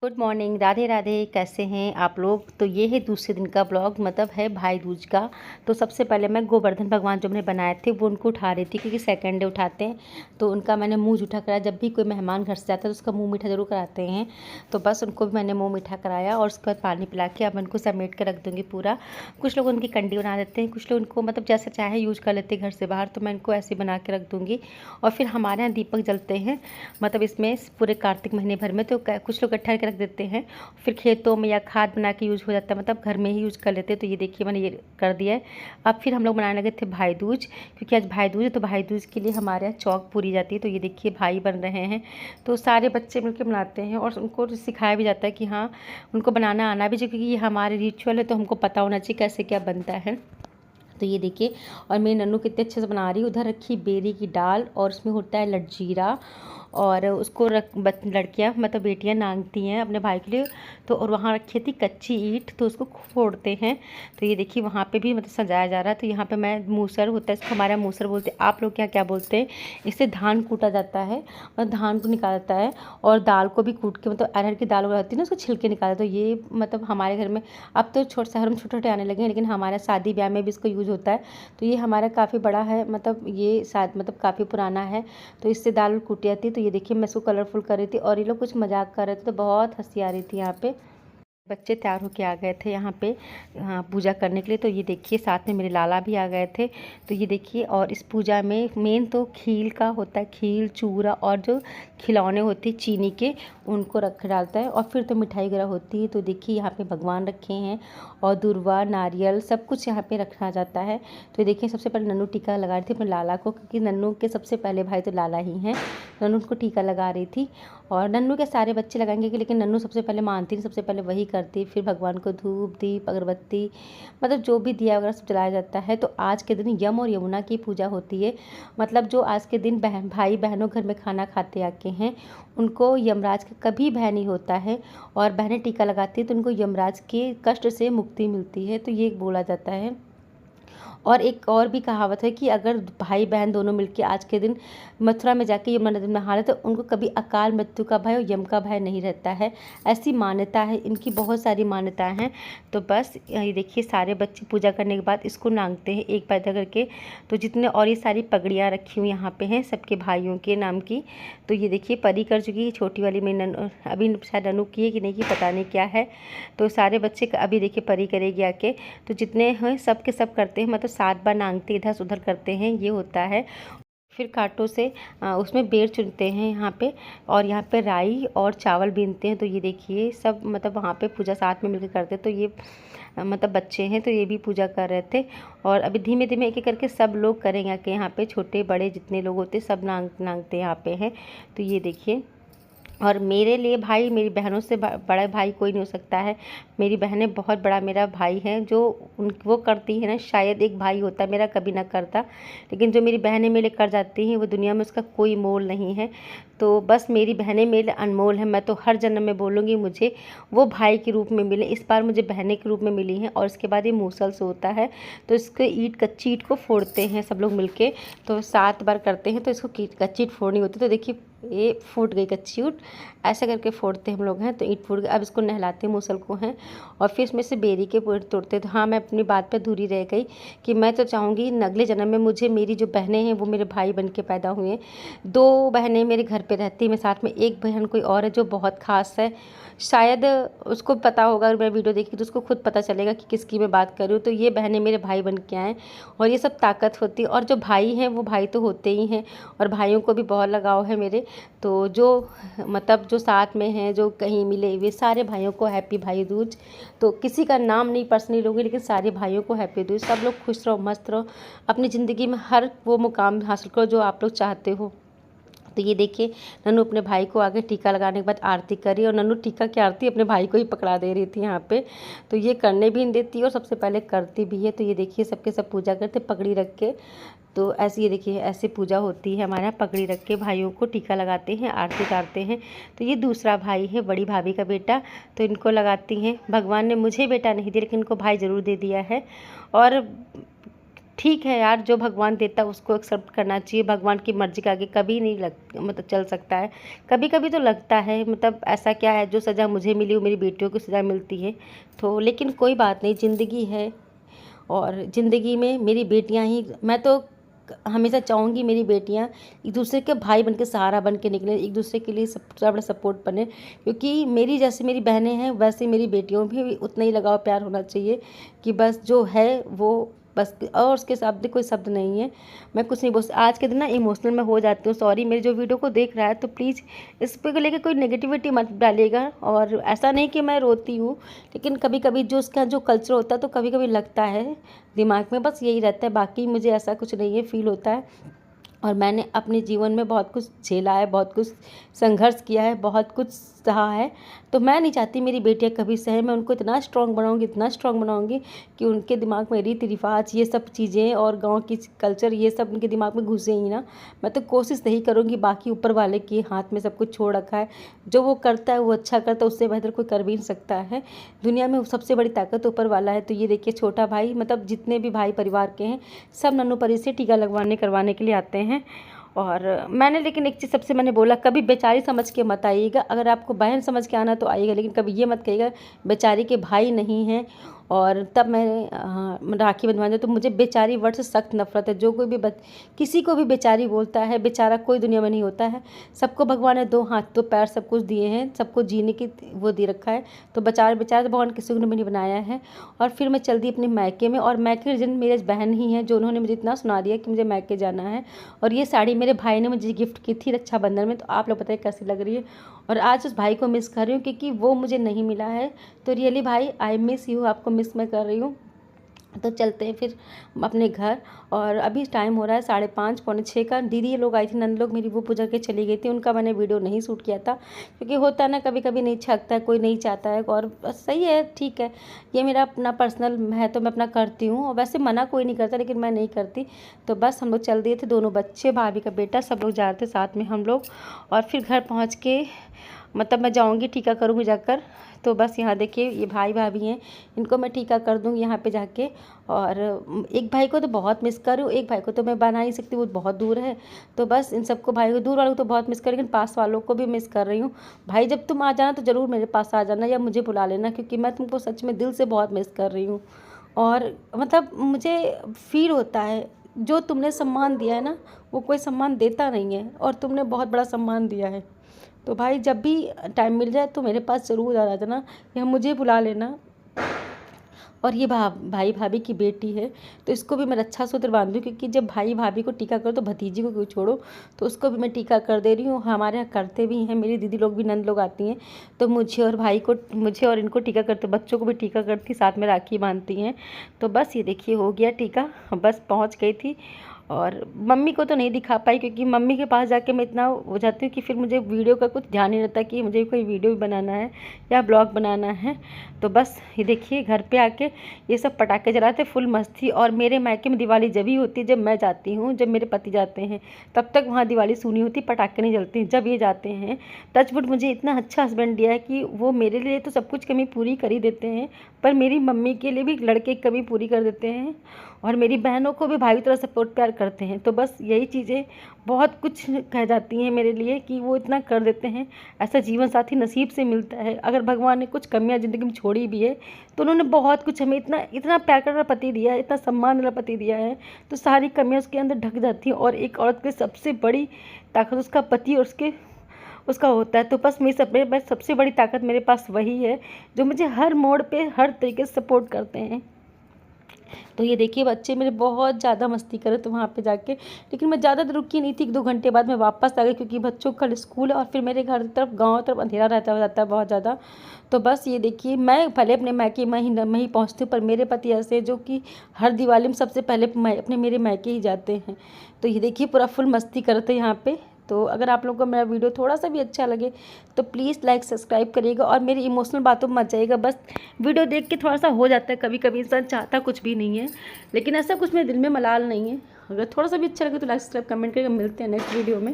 Good morning, Radhe Radhe. कैसे हैं आप लोग। तो ये है दूसरे दिन का ब्लॉग, मतलब है भाई दूज का। तो सबसे पहले मैं गोवर्धन भगवान जो मैंने बनाए थे वो उनको उठा रही थी, क्योंकि सेकंड डे उठाते हैं तो उनका मैंने मुंह जूठा कराया। जब भी कोई मेहमान घर से जाता है तो उसका मुंह मीठा ज़रूर कराते हैं। तो बस उनको भी मैंने मुँह मीठा कराया और उसके बाद पानी पिला के अब मैं उनको समेट कर रख दूँगी पूरा। कुछ लोग उनकी कंडी बना देते हैं, कुछ लोग उनको मतलब जैसा चाहे यूज़ कर लेते हैं घर से बाहर। तो मैं इनको ऐसे बना के रख दूँगी। और फिर हमारे यहाँ दीपक जलते हैं, मतलब इसमें पूरे कार्तिक महीने भर में। तो कुछ लोग इकट्ठा करके रख देते हैं, फिर खेतों में या खाद बना के यूज़ हो जाता है, मतलब घर में ही यूज़ कर लेते हैं। तो ये देखिए मैंने ये कर दिया है। अब फिर हम लोग बनाने लगे थे भाई दूज, क्योंकि आज भाई दूज है। तो भाई दूज के लिए हमारे यहाँ चौक पूरी जाती है। तो ये देखिए भाई बन रहे हैं, तो सारे बच्चे मिलकर बनाते हैं और उनको सिखाया भी जाता है कि हाँ उनको बनाना आना भी चाहिए, क्योंकि ये हमारे रिचुअल है तो हमको पता होना चाहिए कैसे क्या बनता है। तो ये देखिए, और मेरी नन्नू कितने अच्छे से बना रही है। उधर रखी बेरी की दाल और उसमें होता है लटजीरा, और उसको लड़कियाँ मतलब बेटियाँ नांगती हैं अपने भाई के लिए। तो और वहाँ रखी थी कच्ची ईंट, तो उसको फोड़ते हैं। तो ये देखिए वहाँ पे भी मतलब सजाया जा रहा है। तो यहाँ पे मैं मूसर होता है, इसको हमारा मूसर बोलते हैं, आप लोग क्या क्या बोलते हैं। इससे धान कूटा जाता है और धान को निकाला जाता है, और दाल को भी कूट के, मतलब अरहर की दाल वगैरह होती है ना, उसको छिलके निकाला। तो ये मतलब हमारे घर में अब तो शहर में छोटे छोटे आने लगे हैं, लेकिन हमारा शादी ब्याह में भी इसको यूज़ होता है। तो ये हमारा काफ़ी बड़ा है, मतलब ये शायद मतलब काफ़ी पुराना है। तो इससे दाल कूटी जाती है। तो ये देखिए मैं इसको कलरफुल कर रही थी और ये लोग कुछ मजाक कर रहे थे, तो बहुत हंसी आ रही थी यहाँ पे। बच्चे तैयार होके आ गए थे यहाँ पे पूजा करने के लिए। तो ये देखिए साथ में मेरे लाला भी आ गए थे। तो ये देखिए, और इस पूजा में मेन तो खील का होता है, खील चूरा और जो खिलौने होते हैं चीनी के, उनको रख डालता है, और फिर तो मिठाई वगैरह होती है। तो देखिए यहाँ पे भगवान रखे हैं और दुर्वा नारियल सब कुछ यहाँ पे रखा जाता है। तो देखिए सबसे पहले नन्नू टीका लगा रही थी अपने लाला को, क्योंकि नन्नू के सबसे पहले भाई तो लाला ही हैं। नन्नू उनको टीका लगा रही थी, और नन्नू के सारे बच्चे लगाएंगे कि, लेकिन नन्नू सबसे पहले मानती नहीं, सबसे पहले वही करती। फिर भगवान को धूप दीप अगरबत्ती मतलब जो भी दिया वगैरह सब जलाया जाता है। तो आज के दिन यम और यमुना की पूजा होती है, मतलब जो आज के दिन भाई बहनों घर में खाना खाते आके हैं उनको यमराज का कभी भय नहीं होता है, और बहनें टीका लगाती है तो उनको यमराज के कष्ट से मुक्ति मिलती है। तो ये बोला जाता है। और एक और भी कहावत है कि अगर भाई बहन दोनों मिलके आज के दिन मथुरा में जाके यमुना नदी में नहा ले तो उनको कभी अकाल मृत्यु का भय और यम का भय नहीं रहता है। ऐसी मान्यता है, इनकी बहुत सारी मान्यताएं हैं। तो बस ये देखिए सारे बच्चे पूजा करने के बाद इसको नांगते हैं एक पैदा करके। तो जितने और ये सारी पगड़ियाँ रखी हुई यहाँ पे हैं सबके भाइयों के नाम की। तो ये देखिए परी कर चुकी है छोटी वाली मेरी अभी शायद ननू की है कि नहीं की पता नहीं क्या है। तो सारे बच्चे अभी देखिए परी करेगी आके। तो जितने हैं सब के सब करते हैं, मतलब 7 बार नांगते इधर से उधर करते हैं, ये होता है। फिर कांटों से उसमें बेर चुनते हैं यहाँ पे, और यहाँ पे राई और चावल बीनते हैं। तो ये देखिए सब मतलब वहाँ पे पूजा साथ में मिलकर करते हैं। तो ये मतलब बच्चे हैं तो ये भी पूजा कर रहे थे, और अभी धीमे धीमे एक एक करके सब लोग करेंगे कि यहाँ पे छोटे बड़े जितने लोग होते सब नांगते यहाँ पे हैं। तो ये देखिए, और मेरे लिए भाई मेरी बहनों से बड़ा भाई कोई नहीं हो सकता है। मेरी बहनें बहुत बड़ा मेरा भाई हैं, जो वो करती है ना, शायद एक भाई होता मेरा कभी ना करता, लेकिन जो मेरी बहनें मेरे कर जाती हैं वो दुनिया में उसका कोई मोल नहीं है। तो बस मेरी बहनें मेरे अनमोल हैं। मैं तो हर जन्म में बोलूँगी मुझे वो भाई के रूप में मिले। इस बार मुझे बहनें के रूप में मिली हैं। और इसके बाद ये मूसल से होता है, तो इसके कच्ची ईंट को फोड़ते हैं सब लोग मिलके। तो 7 बार करते हैं, तो इसको कच्ची ईंट फोड़नी होती है। तो देखिए ये फूट गई कच्ची ईंट, ऐसे करके फोड़ते हम लोग हैं। तो ईंट फूट गई, अब इसको नहलाते हैं मूसल को हैं, और फिर इसमें से बेरी के पेड़ तोड़ते। तो हाँ मैं अपनी बात पर अधूरी रह गई कि मैं तो चाहूँगी अगले जन्म में मुझे मेरी जो बहनें हैं वो मेरे भाई बन के पैदा हुए हैं। 2 बहनें मेरे घर पे रहती हैं, मैं साथ में एक बहन कोई और है जो बहुत ख़ास है। शायद उसको पता होगा, अगर मैं वीडियो देखी तो उसको खुद पता चलेगा कि किसकी मैं बात कर रही हूँ। तो ये बहनें मेरे भाई बन के आए, और ये सब ताकत होती है। और जो भाई हैं वो भाई तो होते ही हैं, और भाइयों को भी बहुत लगाव है मेरे। तो जो मतलब जो साथ में हैं जो कहीं मिले हुए सारे भाइयों को हैप्पी भाई दूज। तो किसी का नाम नहीं पर्सनली लूँगी, लेकिन सारे भाइयों को हैप्पी दूज। सब लोग खुश रहो मस्त रहो, अपनी ज़िंदगी में हर वो मुकाम हासिल करो जो आप लोग चाहते हो। तो ये देखिए नन्नू अपने भाई को आगे टीका लगाने के बाद आरती करी, और नन्नू टीका की आरती अपने भाई को ही पकड़ा दे रही थी यहाँ पे। तो ये करने भी नहीं देती और सबसे पहले करती भी है। तो ये देखिए सबके सब पूजा करते पगड़ी रख के। तो ऐसे ये देखिए ऐसे पूजा होती है हमारे यहाँ, पगड़ी रख के भाइयों को टीका लगाते हैं, आरती उतारते हैं। तो ये दूसरा भाई है बड़ी भाभी का बेटा, तो इनको लगाती हैं। भगवान ने मुझे बेटा नहीं दिया, लेकिन इनको भाई ज़रूर दे दिया है। और ठीक है यार, जो भगवान देता है उसको एक्सेप्ट करना चाहिए। भगवान की मर्ज़ी के आगे कभी नहीं मतलब चल सकता है। कभी कभी तो लगता है मतलब ऐसा क्या है, जो सज़ा मुझे मिली वो मेरी बेटियों को सज़ा मिलती है। तो लेकिन कोई बात नहीं, ज़िंदगी है और ज़िंदगी में मेरी बेटियां ही, मैं तो हमेशा चाहूँगी मेरी बेटियां एक दूसरे के भाई बन के सहारा बन के निकले, एक दूसरे के लिए सबसे बड़ा सपोर्ट बने। क्योंकि मेरी जैसे मेरी बहनें हैं वैसे मेरी बेटियों भी उतना ही लगाव प्यार होना चाहिए कि बस जो है वो बस, और उसके शब्द कोई शब्द नहीं है। मैं कुछ नहीं बोल, आज के दिन ना इमोशनल में हो जाती हूँ। सॉरी, मेरी जो वीडियो को देख रहा है तो प्लीज़ इस पे को लेकर कोई नेगेटिविटी मत डालिएगा। और ऐसा नहीं कि मैं रोती हूँ, लेकिन कभी कभी जो उसका जो कल्चर होता है तो कभी कभी लगता है दिमाग में, बस यही रहता है। बाकी मुझे ऐसा कुछ नहीं है, फील होता है। और मैंने अपने जीवन में बहुत कुछ झेला है, बहुत कुछ संघर्ष किया है, बहुत कुछ सहा है। तो मैं नहीं चाहती मेरी बेटियां कभी सहे। मैं उनको इतना स्ट्रॉन्ग बनाऊंगी, इतना स्ट्रॉन्ग बनाऊंगी कि उनके दिमाग में रीति रिवाज ये सब चीज़ें और गांव की कल्चर ये सब उनके दिमाग में घुसे ही ना। मैं तो कोशिश यही करूँगी, बाकी ऊपर वाले के हाथ में सब कुछ छोड़ रखा है। जो वो करता है वो अच्छा करता है, उससे बेहतर कोई कर भी नहीं सकता है। दुनिया में सबसे बड़ी ताकत ऊपर वाला है। तो ये देखिए छोटा भाई, मतलब जितने भी भाई परिवार के हैं सब नन्नू परी से टीका लगवाने करवाने के लिए आते हैं। और मैंने लेकिन एक चीज़ सबसे मैंने बोला, कभी बेचारी समझ के मत आइएगा। अगर आपको बहन समझ के आना तो आइएगा, लेकिन कभी ये मत कहिएगा बेचारी के भाई नहीं हैं। और तब मैं राखी बंधवाने, तो मुझे बेचारी वर्ड से सख्त नफरत है। जो कोई भी किसी को भी बेचारी बोलता है, बेचारा कोई दुनिया में नहीं होता है। सबको भगवान ने दो हाथ दो पैर सब कुछ दिए हैं, सबको जीने की वो दे रखा है। तो बेचारा तो भगवान किसी को नहीं बनाया है। और फिर मैं चल दी अपने मायके में, और मायके के जन मेरे बहन ही हैं जो उन्होंने मुझे इतना सुना दिया कि मुझे मायके जाना है। और ये साड़ी मेरे भाई ने मुझे गिफ्ट की थी रक्षाबंधन में, तो आप लोग बताइए कैसी लग रही है। और आज उस भाई को मिस कर रही हूँ क्योंकि वो मुझे नहीं मिला है। तो रियली भाई आई मिस यू, आपको मिस मैं कर रही हूँ। तो चलते हैं फिर अपने घर। और अभी टाइम हो रहा है 5:30 पौने 6 का। दीदी ये लोग आई थी, नंद लोग मेरी, वो पूजा के चली गई थी। उनका मैंने वीडियो नहीं शूट किया था क्योंकि होता है ना कभी कभी नहीं छकता है, कोई नहीं चाहता है। और सही है, ठीक है, ये मेरा अपना पर्सनल है तो मैं अपना करती हूँ। और वैसे मना कोई नहीं करता, लेकिन मैं नहीं करती। तो बस हम लोग चल दिए थे, दोनों बच्चे, भाभी का बेटा, सब लोग जा रहे थे साथ में हम लोग। और फिर घर पहुँच के मतलब मैं जाऊँगी टीका करूँगी जाकर। तो बस यहाँ देखिए ये भाई भाभी हैं, इनको मैं टीका कर दूँगी यहाँ पे जाके। और एक भाई को तो बहुत मिस कर रही हूँ, एक भाई को तो मैं बना नहीं सकती, वो बहुत दूर है। तो बस इन सबको, भाई को, दूर वालों को तो बहुत मिस कर, लेकिन पास वालों को भी मिस कर रही हूँ। भाई जब तुम आ जाना तो ज़रूर मेरे पास आ जाना या मुझे बुला लेना, क्योंकि मैं तुमको सच में दिल से बहुत मिस कर रही हूँ। और मतलब मुझे फील होता है जो तुमने सम्मान दिया है ना, वो कोई सम्मान देता नहीं है, और तुमने बहुत बड़ा सम्मान दिया है। तो भाई जब भी टाइम मिल जाए तो मेरे पास ज़रूर आ जाना या मुझे बुला लेना। और ये भाई भाभी की बेटी है तो इसको भी मैं रक्षा सूत्र बांध दूँ, क्योंकि जब भाई भाभी को टीका करो तो भतीजी को क्यों छोड़ो। तो उसको भी मैं टीका कर दे रही हूँ। हमारे यहाँ करते भी हैं, मेरी दीदी लोग भी, नंद लोग आती हैं तो मुझे और इनको टीका करते, बच्चों को भी टीका करती, साथ में राखी बांधती हैं। तो बस ये देखिए हो गया टीका, बस पहुँच गई थी। और मम्मी को तो नहीं दिखा पाई क्योंकि मम्मी के पास जाके मैं इतना हो जाती हूँ कि फिर मुझे वीडियो का कुछ ध्यान नहीं रहता कि मुझे कोई वीडियो भी बनाना है या ब्लॉग बनाना है। तो बस ये देखिए घर पे आके ये सब पटाखे जलाते, फुल मस्ती। और मेरे मायके में दिवाली जब ही होती है जब मैं जाती हूँ, जब मेरे पति जाते हैं तब तक वहाँ दिवाली सूनी होती, पटाखे नहीं जलते। जब ये जाते हैं, टचवुड मुझे इतना अच्छा हस्बैंड दिया है कि वो मेरे लिए तो सब कुछ कमी पूरी कर ही देते हैं, पर मेरी मम्मी के लिए भी लड़के की कमी पूरी कर देते हैं। और मेरी बहनों को भी भाई की तरह सपोर्ट प्यार करते हैं। तो बस यही चीज़ें बहुत कुछ कह जाती हैं मेरे लिए कि वो इतना कर देते हैं। ऐसा जीवन साथी नसीब से मिलता है। अगर भगवान ने कुछ कमियां ज़िंदगी में छोड़ी भी है तो उन्होंने बहुत कुछ हमें इतना इतना प्यार करने वाला पति दिया है, इतना सम्मान वाला पति दिया है, तो सारी कमियां उसके अंदर ढक जाती हैं। और एक औरत की सबसे बड़ी ताकत उसका पति और उसका होता है। तो बस मेरी सबसे बड़ी ताकत मेरे पास वही है जो मुझे हर मोड़ पे हर तरीके से सपोर्ट करते हैं। तो ये देखिए बच्चे मेरे बहुत ज़्यादा मस्ती करे तो वहाँ पे जाके, लेकिन मैं ज़्यादा रुकी नहीं थी, 1-2 घंटे बाद मैं वापस आ गई क्योंकि बच्चों का स्कूल है और फिर मेरे घर की तरफ गाँव तरफ अंधेरा रहता हो जाता है बहुत ज़्यादा। तो बस ये देखिए मैं भले अपने मायके में ही पहुँचती हूँ, पर मेरे पति ऐसे जो कि हर दिवाली में सबसे पहले अपने मेरे मायके ही जाते हैं। तो ये देखिए पूरा फुल मस्ती करते हैं यहाँ पे। तो अगर आप लोगों को मेरा वीडियो थोड़ा सा भी अच्छा लगे तो प्लीज़ लाइक सब्सक्राइब करिएगा और मेरी इमोशनल बातों में मत जाइएगा। बस वीडियो देख के थोड़ा सा हो जाता है, कभी कभी इंसान चाहता कुछ भी नहीं है, लेकिन ऐसा कुछ मेरे दिल में मलाल नहीं है। अगर थोड़ा सा भी अच्छा लगे तो लाइक सब्सक्राइब कमेंट करके मिलते हैं नेक्स्ट वीडियो में।